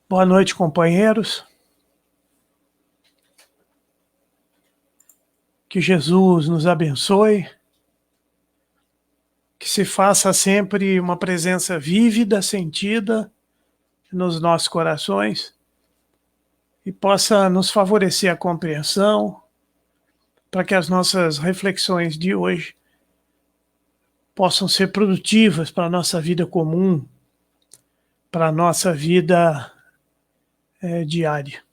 Boa noite, companheiros. Que Jesus nos abençoe, que se faça sempre uma presença vívida, sentida nos nossos corações e possa nos favorecer a compreensão para que as nossas reflexões de hoje possam ser produtivas para a nossa vida comum, para a nossa vida diária.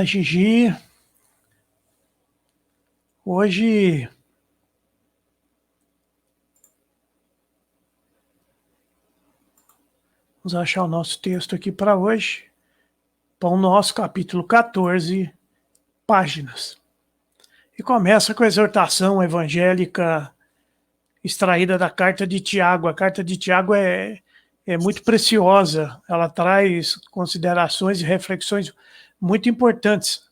Gigi, hoje vamos achar o nosso texto aqui para hoje, para o nosso capítulo 14, páginas. E começa com a exortação evangélica extraída da carta de Tiago. A carta de Tiago é muito preciosa, ela traz considerações e reflexões muito importantes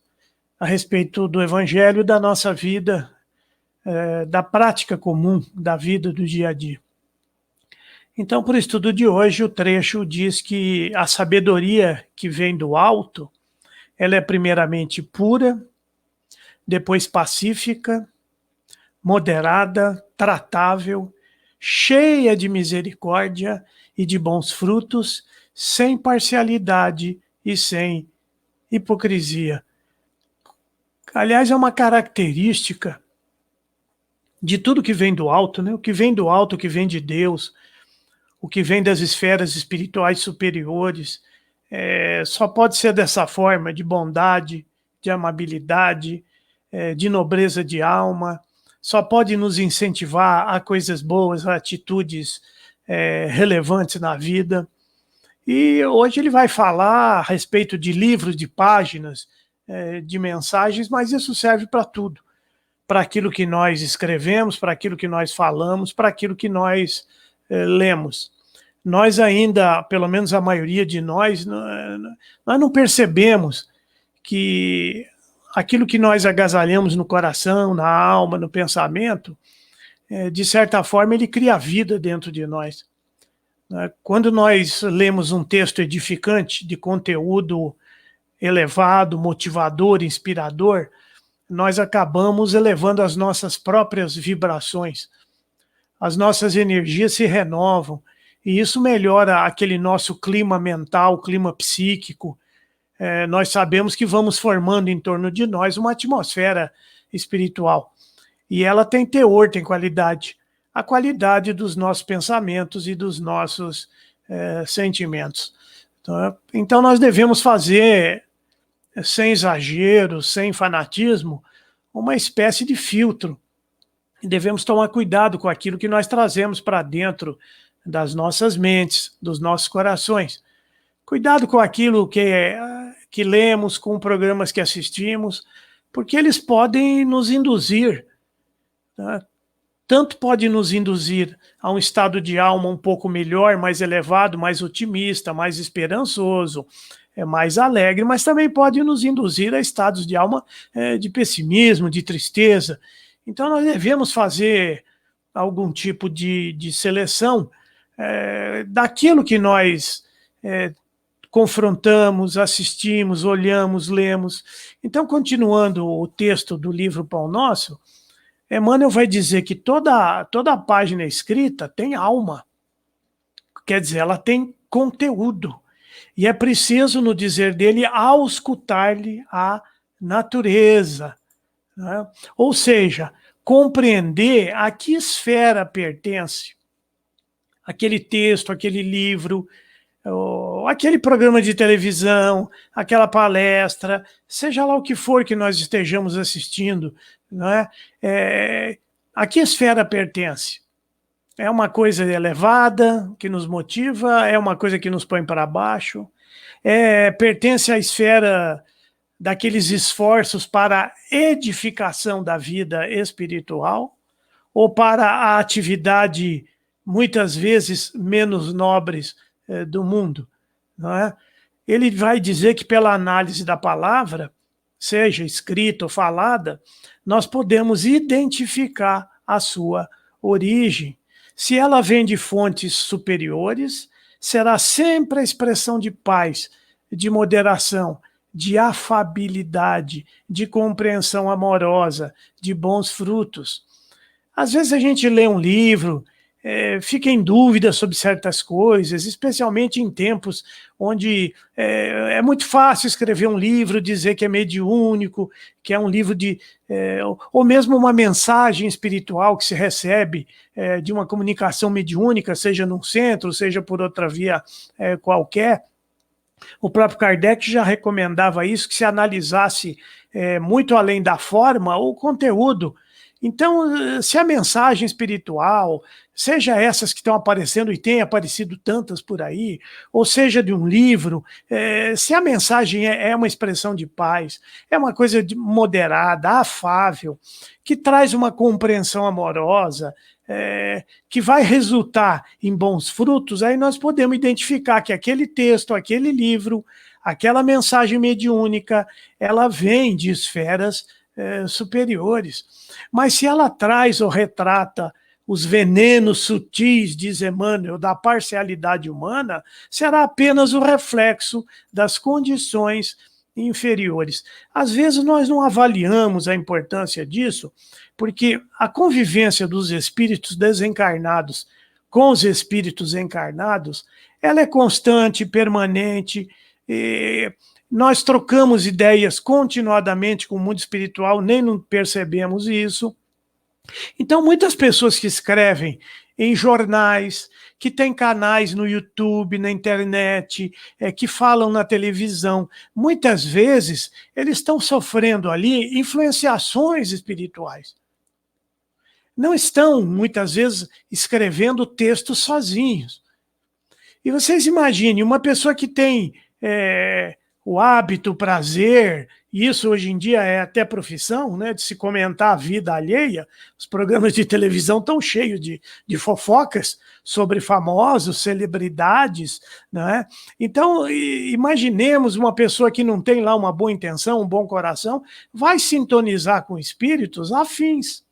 a respeito do evangelho, da nossa vida, da prática comum, da vida do dia a dia. Então, para o estudo de hoje, o trecho diz que a sabedoria que vem do alto, ela é primeiramente pura, depois pacífica, moderada, tratável, cheia de misericórdia e de bons frutos, sem parcialidade e sem hipocrisia. Aliás, é uma característica de tudo que vem do alto, né? O que vem do alto, o que vem de Deus, o que vem das esferas espirituais superiores, só pode ser dessa forma, de bondade, de amabilidade, de nobreza de alma, só pode nos incentivar a coisas boas, a atitudes relevantes na vida. E hoje ele vai falar a respeito de livros, de páginas, de mensagens, mas isso serve para tudo. Para aquilo que nós escrevemos, para aquilo que nós falamos, para aquilo que nós lemos. Nós ainda, pelo menos a maioria de nós não percebemos que aquilo que nós agasalhamos no coração, na alma, no pensamento, de certa forma ele cria vida dentro de nós. Quando nós lemos um texto edificante, de conteúdo elevado, motivador, inspirador, nós acabamos elevando as nossas próprias vibrações. As nossas energias se renovam, e isso melhora aquele nosso clima mental, clima psíquico. Nós sabemos que vamos formando em torno de nós uma atmosfera espiritual. E ela tem teor, tem qualidade. A qualidade dos nossos pensamentos e dos nossos sentimentos. Então nós devemos fazer, sem exagero, sem fanatismo, uma espécie de filtro. E devemos tomar cuidado com aquilo que nós trazemos para dentro das nossas mentes, dos nossos corações. Cuidado com aquilo que lemos, com programas que assistimos, porque eles podem nos induzir, tá? Tanto pode nos induzir a um estado de alma um pouco melhor, mais elevado, mais otimista, mais esperançoso, mais alegre, mas também pode nos induzir a estados de alma de pessimismo, de tristeza. Então nós devemos fazer algum tipo de seleção daquilo que nós confrontamos, assistimos, olhamos, lemos. Então, continuando o texto do livro Pão Nosso, Emmanuel vai dizer que toda a página escrita tem alma, quer dizer, ela tem conteúdo, e é preciso, no dizer dele, auscultar-lhe a natureza, né? Ou seja, compreender a que esfera pertence aquele texto, aquele livro, aquele programa de televisão, aquela palestra, seja lá o que for que nós estejamos assistindo, não é? A que esfera pertence? É uma coisa elevada, que nos motiva? É uma coisa que nos põe para baixo? Pertence à esfera daqueles esforços para a edificação da vida espiritual? Ou para a atividade, muitas vezes, menos nobres do mundo? Não é? Ele vai dizer que pela análise da palavra, seja escrita ou falada, nós podemos identificar a sua origem. Se ela vem de fontes superiores, será sempre a expressão de paz, de moderação, de afabilidade, de compreensão amorosa, de bons frutos. Às vezes a gente lê um livro, fica em dúvida sobre certas coisas, especialmente em tempos onde é muito fácil escrever um livro, dizer que é mediúnico, que é um livro de... ou mesmo uma mensagem espiritual que se recebe de uma comunicação mediúnica, seja num centro, seja por outra via qualquer. O próprio Kardec já recomendava isso, que se analisasse muito além da forma, o conteúdo. Então, se a mensagem espiritual, seja essas que estão aparecendo e tem aparecido tantas por aí, ou seja de um livro, se a mensagem é uma expressão de paz, é uma coisa moderada, afável, que traz uma compreensão amorosa, que vai resultar em bons frutos, aí nós podemos identificar que aquele texto, aquele livro, aquela mensagem mediúnica, ela vem de esferas superiores. Mas se ela traz ou retrata os venenos sutis, diz Emmanuel, da parcialidade humana, será apenas o reflexo das condições inferiores. Às vezes nós não avaliamos a importância disso, porque a convivência dos espíritos desencarnados com os espíritos encarnados, ela é constante, permanente, nós trocamos ideias continuadamente com o mundo espiritual, nem não percebemos isso. Então, muitas pessoas que escrevem em jornais, que têm canais no YouTube, na internet, que falam na televisão, muitas vezes eles estão sofrendo ali influenciações espirituais. Não estão, muitas vezes, escrevendo textos sozinhos. E vocês imaginem, uma pessoa que tem o hábito, o prazer, e isso hoje em dia é até profissão, né, de se comentar a vida alheia. Os programas de televisão estão cheios de fofocas sobre famosos, celebridades, né? Então, imaginemos uma pessoa que não tem lá uma boa intenção, um bom coração, vai sintonizar com espíritos afins,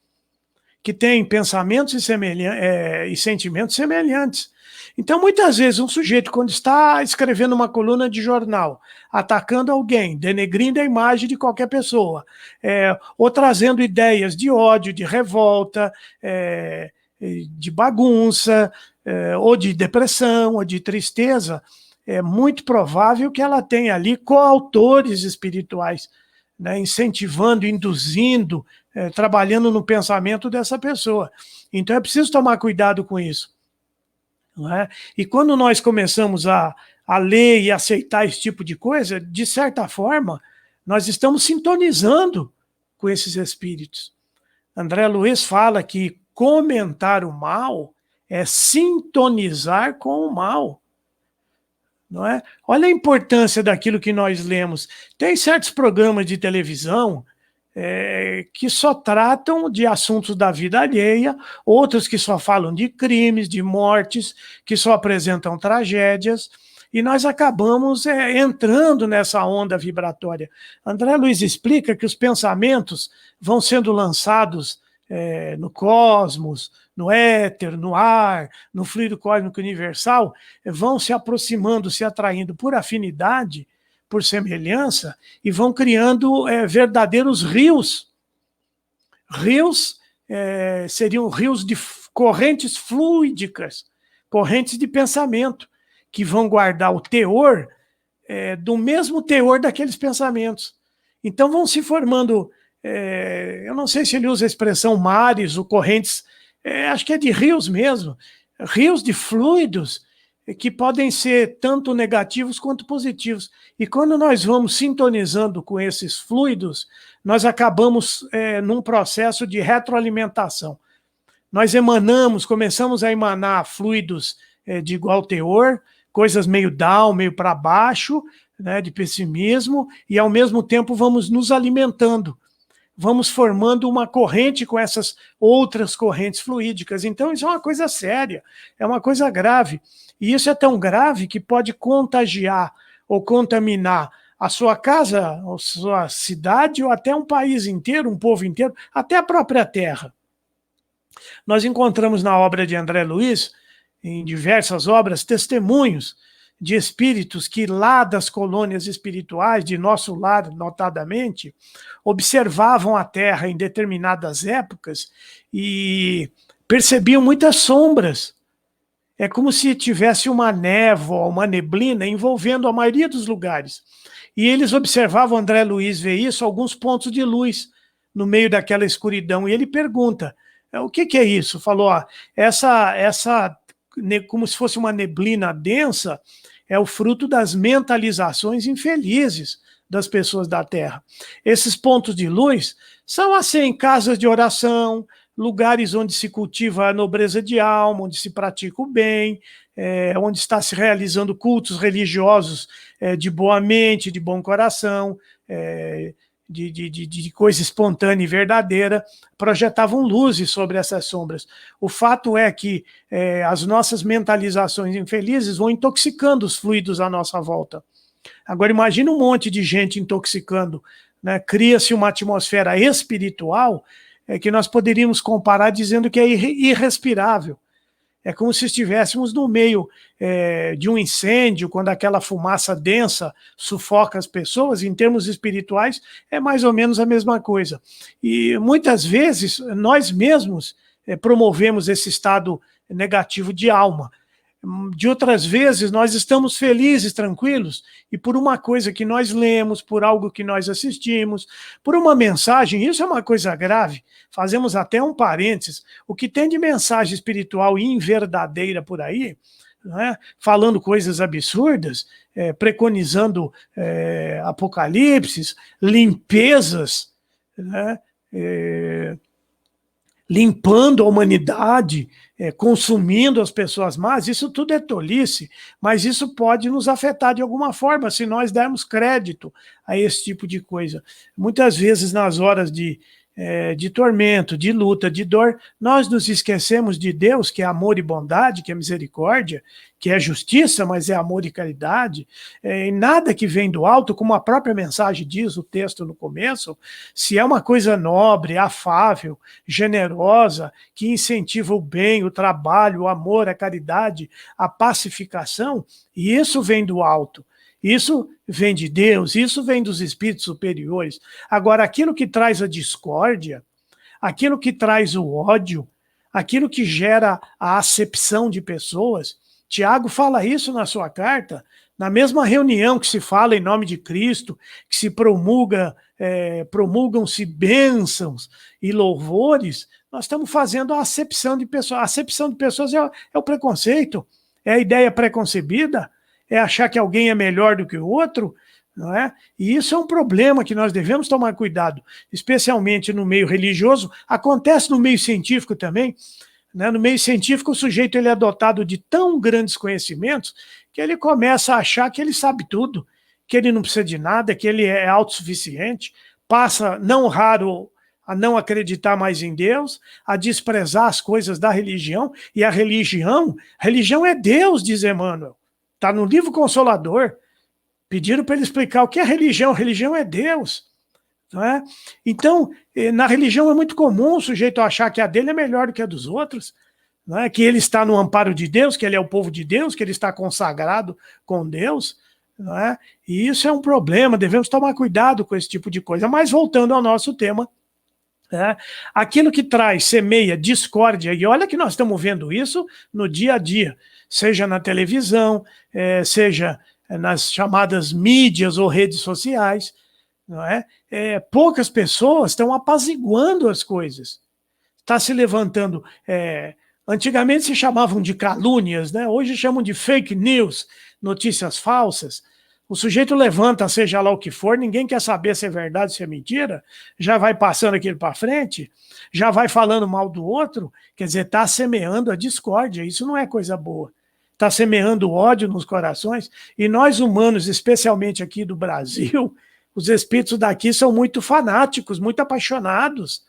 que têm pensamentos e sentimentos semelhantes. Então, muitas vezes, um sujeito, quando está escrevendo uma coluna de jornal, atacando alguém, denegrindo a imagem de qualquer pessoa, ou trazendo ideias de ódio, de revolta, de bagunça, ou de depressão, ou de tristeza, é muito provável que ela tenha ali coautores espirituais, né, incentivando, induzindo, trabalhando no pensamento dessa pessoa. Então, é preciso tomar cuidado com isso. Não é? E quando nós começamos a ler e aceitar esse tipo de coisa, de certa forma, nós estamos sintonizando com esses espíritos. André Luiz fala que comentar o mal é sintonizar com o mal. Não é? Olha a importância daquilo que nós lemos. Tem certos programas de televisão que só tratam de assuntos da vida alheia, outros que só falam de crimes, de mortes, que só apresentam tragédias, e nós acabamos entrando nessa onda vibratória. André Luiz explica que os pensamentos vão sendo lançados no cosmos, no éter, no ar, no fluido cósmico universal, vão se aproximando, se atraindo por afinidade, por semelhança, e vão criando verdadeiros rios. Rios seriam rios de correntes fluídicas, correntes de pensamento, que vão guardar o teor do mesmo teor daqueles pensamentos. Então vão se formando, eu não sei se ele usa a expressão mares ou correntes, acho que é de rios mesmo, rios de fluidos, que podem ser tanto negativos quanto positivos. E quando nós vamos sintonizando com esses fluidos, nós acabamos num processo de retroalimentação. Nós começamos a emanar fluidos de igual teor, coisas meio down, meio para baixo, né, de pessimismo, e ao mesmo tempo vamos nos alimentando. Vamos formando uma corrente com essas outras correntes fluídicas. Então isso é uma coisa séria, é uma coisa grave. E isso é tão grave que pode contagiar ou contaminar a sua casa, a sua cidade, ou até um país inteiro, um povo inteiro, até a própria terra. Nós encontramos na obra de André Luiz, em diversas obras, testemunhos de espíritos que lá das colônias espirituais, de nosso lar notadamente, observavam a Terra em determinadas épocas e percebiam muitas sombras. É como se tivesse uma névoa, uma neblina envolvendo a maioria dos lugares. E eles observavam, André Luiz vê isso, alguns pontos de luz no meio daquela escuridão. E ele pergunta, o que é isso? Falou, como se fosse uma neblina densa, é o fruto das mentalizações infelizes das pessoas da Terra. Esses pontos de luz são assim, casas de oração, lugares onde se cultiva a nobreza de alma, onde se pratica o bem, onde está se realizando cultos religiosos de boa mente, de bom coração, de coisa espontânea e verdadeira, projetavam luzes sobre essas sombras. O fato é que as nossas mentalizações infelizes vão intoxicando os fluidos à nossa volta. Agora imagina um monte de gente intoxicando, né? Cria-se uma atmosfera espiritual que nós poderíamos comparar dizendo que é irrespirável. É como se estivéssemos no meio de um incêndio, quando aquela fumaça densa sufoca as pessoas. Em termos espirituais, é mais ou menos a mesma coisa. E muitas vezes nós mesmos promovemos esse estado negativo de alma. De outras vezes, nós estamos felizes, tranquilos, e por uma coisa que nós lemos, por algo que nós assistimos, por uma mensagem, isso é uma coisa grave, fazemos até um parênteses, o que tem de mensagem espiritual inverdadeira por aí, né, falando coisas absurdas, preconizando apocalipses, limpezas, né, limpando a humanidade, consumindo as pessoas más, isso tudo é tolice, mas isso pode nos afetar de alguma forma, se nós dermos crédito a esse tipo de coisa. Muitas vezes, nas horas de tormento, de luta, de dor, nós nos esquecemos de Deus, que é amor e bondade, que é misericórdia, que é justiça, mas é amor e caridade, e nada que vem do alto, como a própria mensagem diz, o texto no começo, se é uma coisa nobre, afável, generosa, que incentiva o bem, o trabalho, o amor, a caridade, a pacificação, e isso vem do alto. Isso vem de Deus, isso vem dos espíritos superiores. Agora, aquilo que traz a discórdia, aquilo que traz o ódio, aquilo que gera a acepção de pessoas, Tiago fala isso na sua carta, na mesma reunião que se fala em nome de Cristo, que se promulgam-se bênçãos e louvores, nós estamos fazendo a acepção de pessoas. A acepção de pessoas é o preconceito, é a ideia preconcebida, é achar que alguém é melhor do que o outro, não é? E isso é um problema que nós devemos tomar cuidado, especialmente no meio religioso, acontece no meio científico também, né? No meio científico o sujeito ele é dotado de tão grandes conhecimentos que ele começa a achar que ele sabe tudo, que ele não precisa de nada, que ele é autossuficiente, passa, não raro, a não acreditar mais em Deus, a desprezar as coisas da religião, e a religião é Deus, diz Emmanuel. Está no livro Consolador. Pediram para ele explicar o que é religião. Religião é Deus. Não é? Então, na religião é muito comum o sujeito achar que a dele é melhor do que a dos outros, não é? Que ele está no amparo de Deus, que ele é o povo de Deus, que ele está consagrado com Deus. Não é? E isso é um problema, devemos tomar cuidado com esse tipo de coisa. Mas voltando ao nosso tema, aquilo que traz, semeia discórdia, e olha que nós estamos vendo isso no dia a dia, seja na televisão, seja nas chamadas mídias ou redes sociais, não é? Poucas pessoas estão apaziguando as coisas. Está se levantando. Antigamente se chamavam de calúnias, né? Hoje chamam de fake news, notícias falsas. O sujeito levanta, seja lá o que for, ninguém quer saber se é verdade, se é mentira, já vai passando aquilo para frente, já vai falando mal do outro, quer dizer, está semeando a discórdia, isso não é coisa boa. Está semeando ódio nos corações, e nós humanos, especialmente aqui do Brasil, os espíritos daqui são muito fanáticos, muito apaixonados.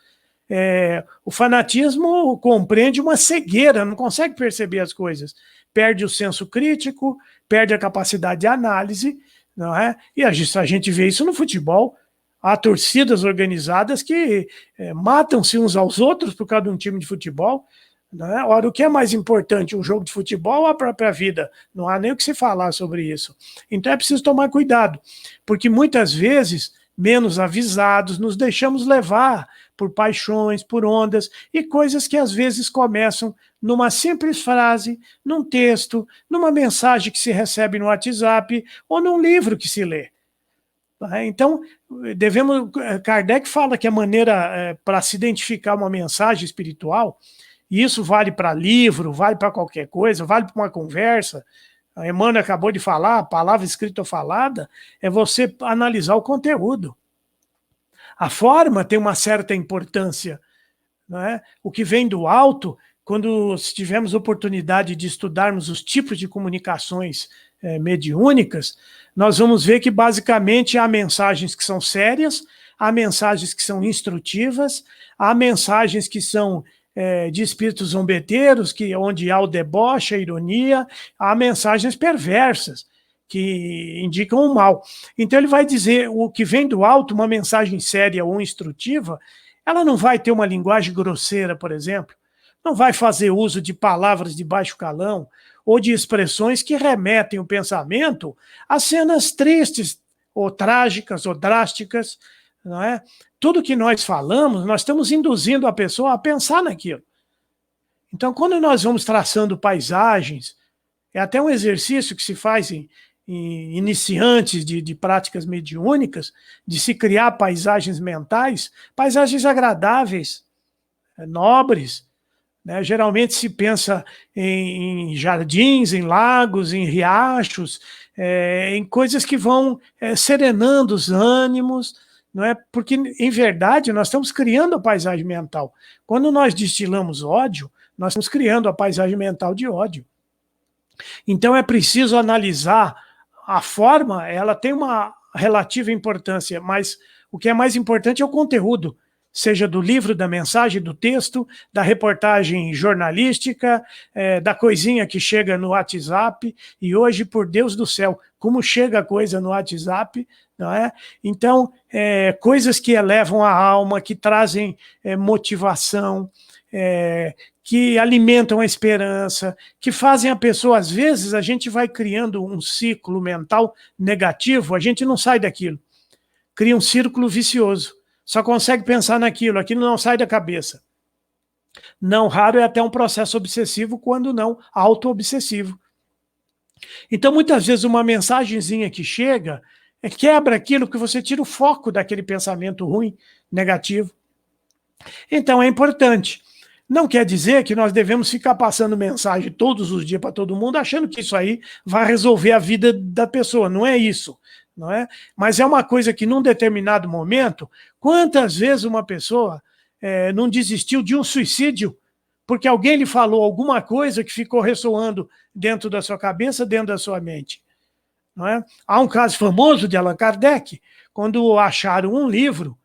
O fanatismo compreende uma cegueira, não consegue perceber as coisas. Perde o senso crítico, perde a capacidade de análise, não é? E a gente vê isso no futebol. Há torcidas organizadas que matam-se uns aos outros por causa de um time de futebol. Né? Ora, o que é mais importante, um jogo de futebol ou a própria vida? Não há nem o que se falar sobre isso. Então é preciso tomar cuidado, porque muitas vezes, menos avisados, nos deixamos levar por paixões, por ondas, e coisas que às vezes começam numa simples frase, num texto, numa mensagem que se recebe no WhatsApp ou num livro que se lê. Então, Kardec fala que a maneira para se identificar uma mensagem espiritual, e isso vale para livro, vale para qualquer coisa, vale para uma conversa, a Emmanuel acabou de falar, a palavra escrita ou falada, é você analisar o conteúdo. A forma tem uma certa importância, não é? O que vem do alto, quando tivermos oportunidade de estudarmos os tipos de comunicações mediúnicas, nós vamos ver que basicamente há mensagens que são sérias, há mensagens que são instrutivas, há mensagens que são de espíritos zombeteiros, onde há o deboche, a ironia, há mensagens perversas, que indicam o mal. Então ele vai dizer, o que vem do alto, uma mensagem séria ou instrutiva, ela não vai ter uma linguagem grosseira, por exemplo, não vai fazer uso de palavras de baixo calão, ou de expressões que remetem o pensamento a cenas tristes, ou trágicas, ou drásticas, não é? Tudo que nós falamos, nós estamos induzindo a pessoa a pensar naquilo. Então, quando nós vamos traçando paisagens, é até um exercício que se faz em iniciantes de práticas mediúnicas, de se criar paisagens mentais, paisagens agradáveis, nobres, né? Geralmente se pensa em jardins, em lagos, em riachos, em coisas que vão serenando os ânimos, não é? Porque, em verdade, nós estamos criando a paisagem mental. Quando nós destilamos ódio, nós estamos criando a paisagem mental de ódio. Então é preciso analisar a forma, ela tem uma relativa importância, mas o que é mais importante é o conteúdo, seja do livro, da mensagem, do texto, da reportagem jornalística, da coisinha que chega no WhatsApp, e hoje, por Deus do céu, como chega a coisa no WhatsApp, não é? Então, coisas que elevam a alma, que trazem motivação, que alimentam a esperança, que fazem a pessoa, às vezes, a gente vai criando um ciclo mental negativo, a gente não sai daquilo, cria um círculo vicioso, só consegue pensar naquilo, aquilo não sai da cabeça. Não raro é até um processo obsessivo, quando não auto-obsessivo. Então, muitas vezes, uma mensagenzinha que chega quebra aquilo que você tira o foco daquele pensamento ruim, negativo. Então, é importante. Não quer dizer que nós devemos ficar passando mensagem todos os dias para todo mundo, achando que isso aí vai resolver a vida da pessoa. Não é isso. Não é? Mas é uma coisa que, num determinado momento, quantas vezes uma pessoa não desistiu de um suicídio porque alguém lhe falou alguma coisa que ficou ressoando dentro da sua cabeça, dentro da sua mente. Não é? Há um caso famoso de Allan Kardec, quando acharam um livro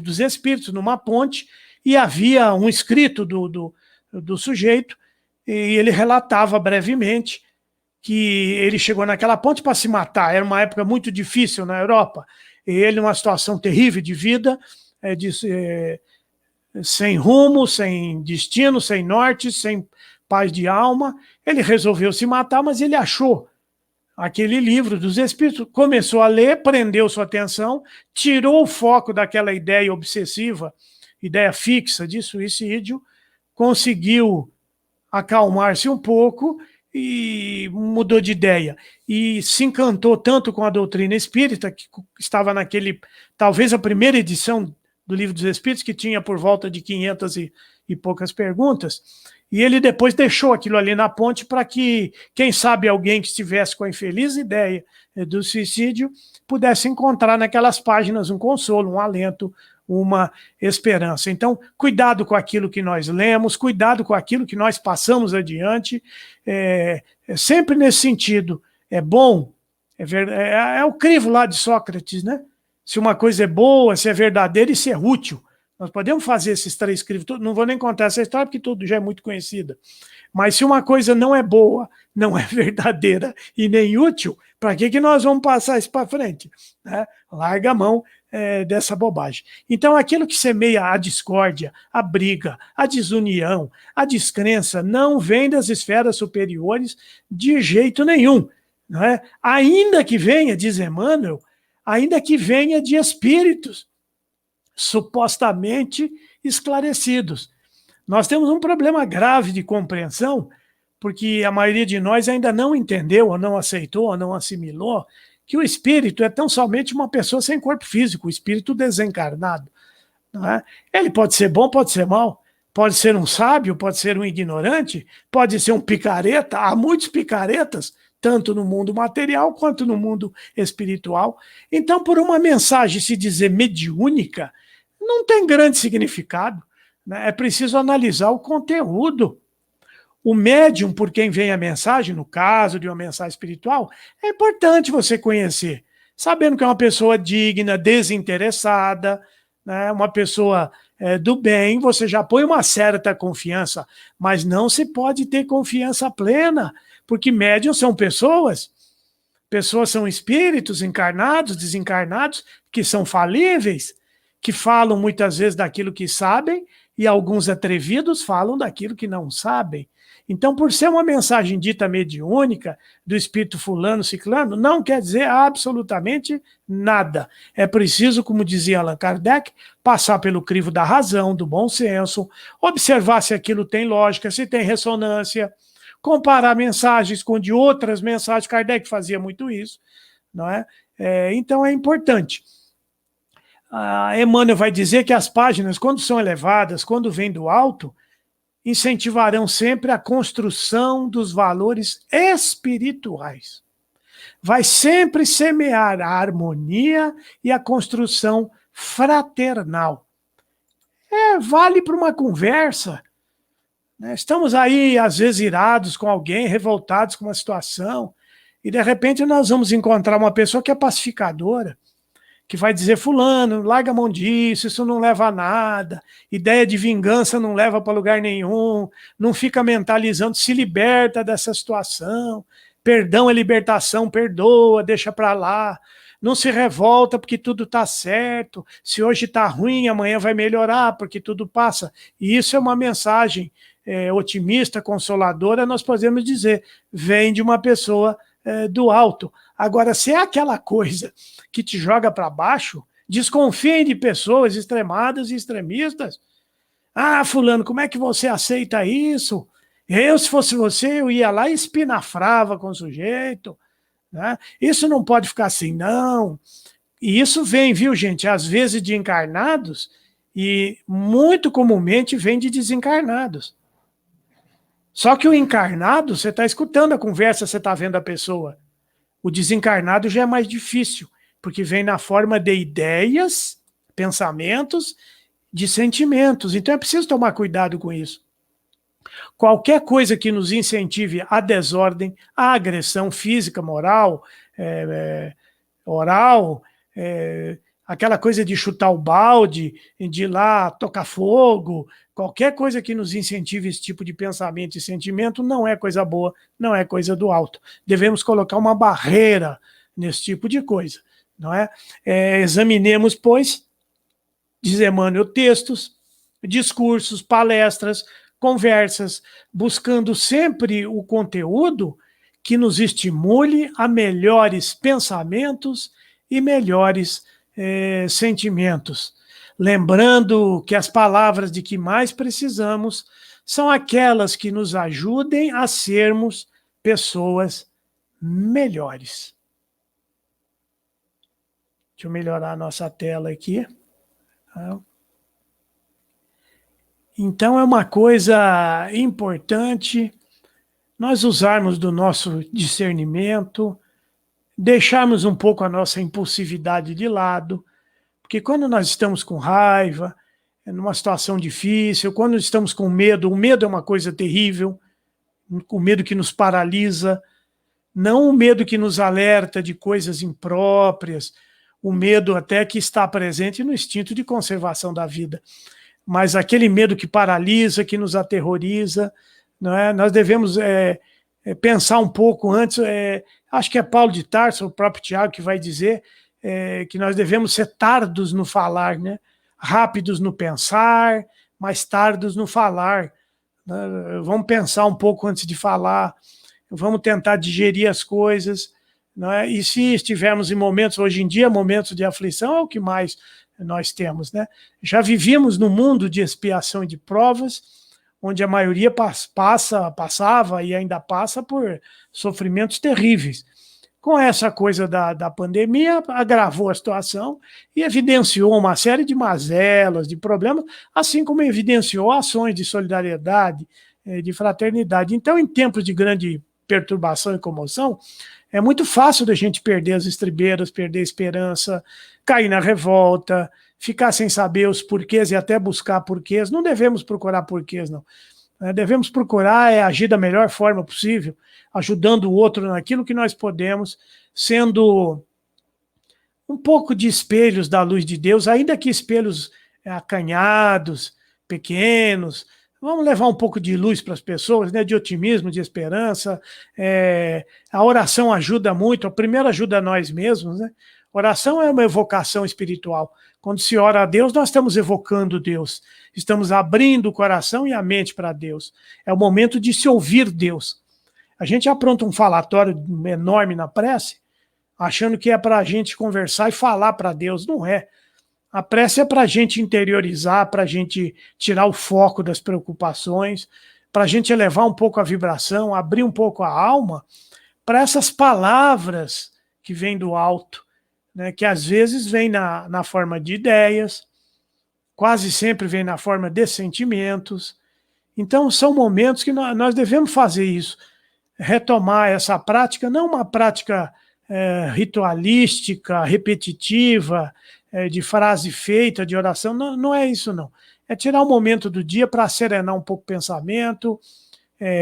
dos Espíritos, numa ponte, e havia um escrito do sujeito, e ele relatava brevemente que ele chegou naquela ponte para se matar. Era uma época muito difícil na Europa, e ele numa situação terrível de vida, sem rumo, sem destino, sem norte, sem paz de alma. Ele resolveu se matar, mas ele achou aquele livro dos Espíritos, começou a ler, prendeu sua atenção, tirou o foco daquela ideia obsessiva, ideia fixa de suicídio, conseguiu acalmar-se um pouco e mudou de ideia. E se encantou tanto com a doutrina espírita, que estava talvez a primeira edição do Livro dos Espíritos, que tinha por volta de 500 e poucas perguntas, e ele depois deixou aquilo ali na ponte para que, quem sabe, alguém que estivesse com a infeliz ideia do suicídio pudesse encontrar naquelas páginas um consolo, um alento, uma esperança. Então, cuidado com aquilo que nós lemos, cuidado com aquilo que nós passamos adiante, sempre nesse sentido. É bom, é o crivo lá de Sócrates, né? Se uma coisa é boa, se é verdadeira e se é útil. Nós podemos fazer esses 3 crivos, não vou nem contar essa história, porque tudo já é muito conhecida. Mas se uma coisa não é boa, não é verdadeira e nem útil, para que nós vamos passar isso para frente? Né? Larga a mão dessa bobagem. Então, aquilo que semeia a discórdia, a briga, a desunião, a descrença, não vem das esferas superiores de jeito nenhum. Não é? Ainda que venha, diz Emmanuel, ainda que venha de espíritos supostamente esclarecidos. Nós temos um problema grave de compreensão, porque a maioria de nós ainda não entendeu, ou não aceitou, ou não assimilou, que o espírito é tão somente uma pessoa sem corpo físico, o espírito desencarnado. Não é? Ele pode ser bom, pode ser mau, pode ser um sábio, pode ser um ignorante, pode ser um picareta. Há muitos picaretas, tanto no mundo material quanto no mundo espiritual. Então, por uma mensagem se dizer mediúnica, não tem grande significado. Né? É preciso analisar o conteúdo. O médium, por quem vem a mensagem, no caso de uma mensagem espiritual, é importante você conhecer, sabendo que é uma pessoa digna, desinteressada, né, uma pessoa do bem, você já põe uma certa confiança, mas não se pode ter confiança plena, porque médiums são pessoas são espíritos encarnados, desencarnados, que são falíveis, que falam muitas vezes daquilo que sabem, e alguns atrevidos falam daquilo que não sabem. Então, por ser uma mensagem dita mediúnica, do espírito fulano, ciclano, não quer dizer absolutamente nada. É preciso, como dizia Allan Kardec, passar pelo crivo da razão, do bom senso, observar se aquilo tem lógica, se tem ressonância, comparar mensagens com de outras mensagens. Kardec fazia muito isso, não é? Então é importante. A Emmanuel vai dizer que as páginas, quando são elevadas, quando vêm do alto, incentivarão sempre a construção dos valores espirituais. Vai sempre semear a harmonia e a construção fraternal. Vale para uma conversa. Né? Estamos aí, às vezes, irados com alguém, revoltados com uma situação, e de repente nós vamos encontrar uma pessoa que é pacificadora, que vai dizer, fulano, larga a mão disso, isso não leva a nada, ideia de vingança não leva para lugar nenhum, não fica mentalizando, se liberta dessa situação, perdão é libertação, perdoa, deixa para lá, não se revolta porque tudo está certo, se hoje está ruim, amanhã vai melhorar porque tudo passa. E isso é uma mensagem otimista, consoladora, nós podemos dizer, vem de uma pessoa do alto. Agora, se é aquela coisa que te joga para baixo, desconfiem de pessoas extremadas e extremistas. Ah, fulano, como é que você aceita isso? Eu, se fosse você, eu ia lá e espinafrava com o sujeito. Né? Isso não pode ficar assim, não. E isso vem, viu, gente, às vezes de encarnados e muito comumente vem de desencarnados. Só que o encarnado, você está escutando a conversa, você está vendo a pessoa. O desencarnado já é mais difícil, porque vem na forma de ideias, pensamentos, de sentimentos. Então é preciso tomar cuidado com isso. Qualquer coisa que nos incentive à desordem, à agressão física, moral, oral, aquela coisa de chutar o balde, de ir lá tocar fogo, qualquer coisa que nos incentive esse tipo de pensamento e sentimento não é coisa boa, não é coisa do alto. Devemos colocar uma barreira nesse tipo de coisa, não é? Examinemos, pois, diz Emmanuel, textos, discursos, palestras, conversas, buscando sempre o conteúdo que nos estimule a melhores pensamentos e melhores sentimentos. Lembrando que as palavras de que mais precisamos são aquelas que nos ajudem a sermos pessoas melhores. Deixa eu melhorar a nossa tela aqui. Então é uma coisa importante nós usarmos do nosso discernimento, deixarmos um pouco a nossa impulsividade de lado, porque quando nós estamos com raiva, numa situação difícil, quando estamos com medo, o medo é uma coisa terrível, o medo que nos paralisa, não o medo que nos alerta de coisas impróprias, o medo até que está presente no instinto de conservação da vida, mas aquele medo que paralisa, que nos aterroriza, não é? Nós devemos pensar um pouco antes, acho que é Paulo de Tarso, o próprio Tiago, que vai dizer, que nós devemos ser tardos no falar, né? Rápidos no pensar, mas tardos no falar. Vamos pensar um pouco antes de falar, vamos tentar digerir as coisas, não é? E se estivermos em momentos, hoje em dia, momentos de aflição, é o que mais nós temos, né? Já vivíamos num mundo de expiação e de provas, onde a maioria passava e ainda passa por sofrimentos terríveis. Com essa coisa da pandemia, agravou a situação e evidenciou uma série de mazelas, de problemas, assim como evidenciou ações de solidariedade, de fraternidade. Então, em tempos de grande perturbação e comoção, é muito fácil da gente perder as estribeiras, perder a esperança, cair na revolta, ficar sem saber os porquês e até buscar porquês. Não devemos procurar porquês, não. Devemos procurar agir da melhor forma possível, ajudando o outro naquilo que nós podemos, sendo um pouco de espelhos da luz de Deus, ainda que espelhos acanhados, pequenos. Vamos levar um pouco de luz para as pessoas, né, de otimismo, de esperança. A oração ajuda muito, primeiro ajuda a nós mesmos, né? Oração é uma evocação espiritual. Quando se ora a Deus, nós estamos evocando Deus. Estamos abrindo o coração e a mente para Deus. É o momento de se ouvir Deus. A gente apronta um falatório enorme na prece, achando que é para a gente conversar e falar para Deus. Não é. A prece é para a gente interiorizar, para a gente tirar o foco das preocupações, para a gente elevar um pouco a vibração, abrir um pouco a alma para essas palavras que vêm do alto, né, que às vezes vem na forma de ideias, quase sempre vem na forma de sentimentos. Então são momentos que nós devemos fazer isso, retomar essa prática, não uma prática ritualística, repetitiva, de frase feita, de oração, não é isso não. É tirar um momento do dia para serenar um pouco o pensamento,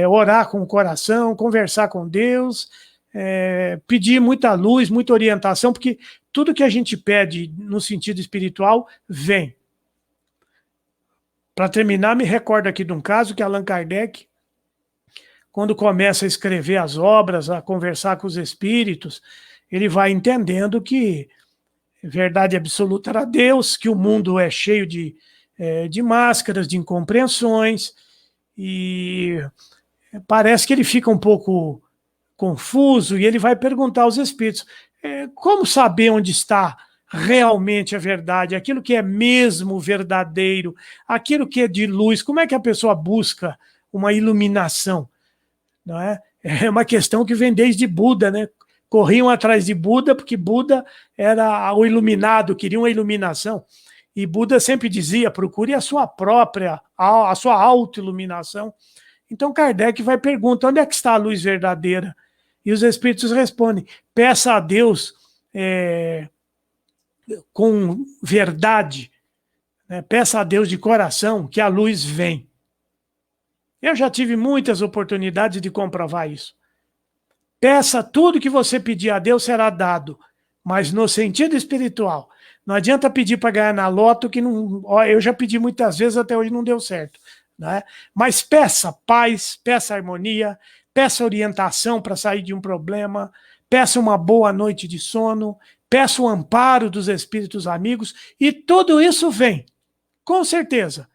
orar com o coração, conversar com Deus, pedir muita luz, muita orientação, porque tudo que a gente pede no sentido espiritual vem. Para terminar, me recordo aqui de um caso que Allan Kardec, quando começa a escrever as obras, a conversar com os espíritos, ele vai entendendo que verdade absoluta era Deus, que o mundo é cheio de máscaras, de incompreensões, e parece que ele fica um pouco confuso, e ele vai perguntar aos espíritos, como saber onde está realmente a verdade, aquilo que é mesmo verdadeiro, aquilo que é de luz, como é que a pessoa busca uma iluminação? Não é? É uma questão que vem desde Buda, né? Corriam atrás de Buda, porque Buda era o iluminado, queriam a iluminação. E Buda sempre dizia, procure a sua própria, a sua autoiluminação. Então Kardec vai perguntar, onde é que está a luz verdadeira? E os espíritos respondem, peça a Deus com verdade, né? Peça a Deus de coração que a luz vem. Eu já tive muitas oportunidades de comprovar isso. Peça tudo que você pedir a Deus será dado, mas no sentido espiritual. Não adianta pedir para ganhar na loto, que não, eu já pedi muitas vezes, até hoje não deu certo. Né? Mas peça paz, peça harmonia, peça orientação para sair de um problema, peça uma boa noite de sono, peça o amparo dos espíritos amigos, e tudo isso vem, com certeza.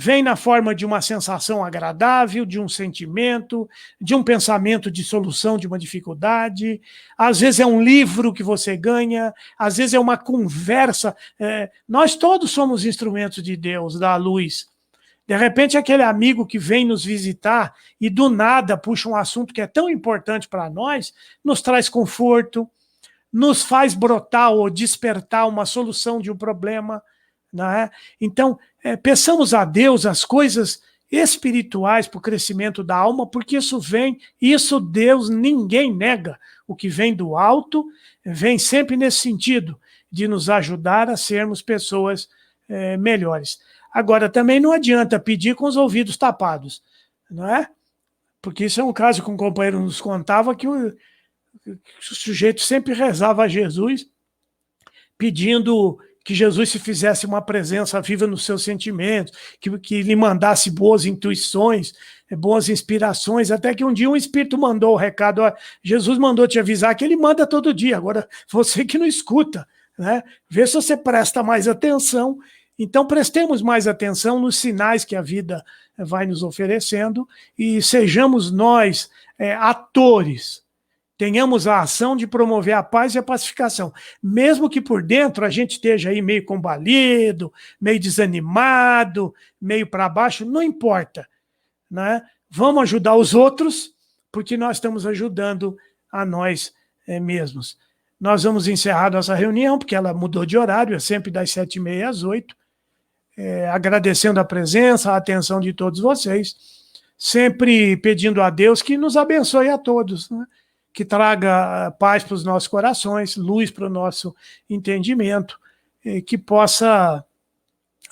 Vem na forma de uma sensação agradável, de um sentimento, de um pensamento de solução de uma dificuldade. Às vezes é um livro que você ganha, às vezes é uma conversa. Nós todos somos instrumentos de Deus, da luz. De repente, aquele amigo que vem nos visitar e do nada puxa um assunto que é tão importante para nós, nos traz conforto, nos faz brotar ou despertar uma solução de um problema. Não é? Então, peçamos a Deus as coisas espirituais para o crescimento da alma, porque isso vem, isso Deus ninguém nega. O que vem do alto vem sempre nesse sentido, de nos ajudar a sermos pessoas melhores. Agora, também não adianta pedir com os ouvidos tapados, não é? Porque isso é um caso que um companheiro nos contava, que o sujeito sempre rezava a Jesus, pedindo que Jesus se fizesse uma presença viva nos seus sentimentos, que lhe mandasse boas intuições, boas inspirações, até que um dia um espírito mandou o recado, Jesus mandou te avisar que ele manda todo dia, agora você que não escuta, né? Vê se você presta mais atenção. Então, prestemos mais atenção nos sinais que a vida vai nos oferecendo e sejamos nós atores. Tenhamos a ação de promover a paz e a pacificação. Mesmo que por dentro a gente esteja aí meio combalido, meio desanimado, meio para baixo, não importa, né? Vamos ajudar os outros, porque nós estamos ajudando a nós mesmos. Nós vamos encerrar nossa reunião, porque ela mudou de horário, é sempre das 7h30 às 8h. Agradecendo a presença, a atenção de todos vocês, sempre pedindo a Deus que nos abençoe a todos, né? Que traga paz para os nossos corações, luz para o nosso entendimento, que possa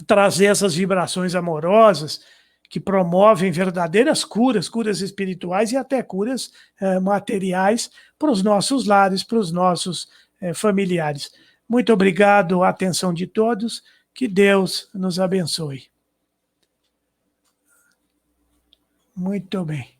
trazer essas vibrações amorosas que promovem verdadeiras curas, curas espirituais e até curas materiais para os nossos lares, para os nossos familiares. Muito obrigado à atenção de todos, que Deus nos abençoe. Muito bem.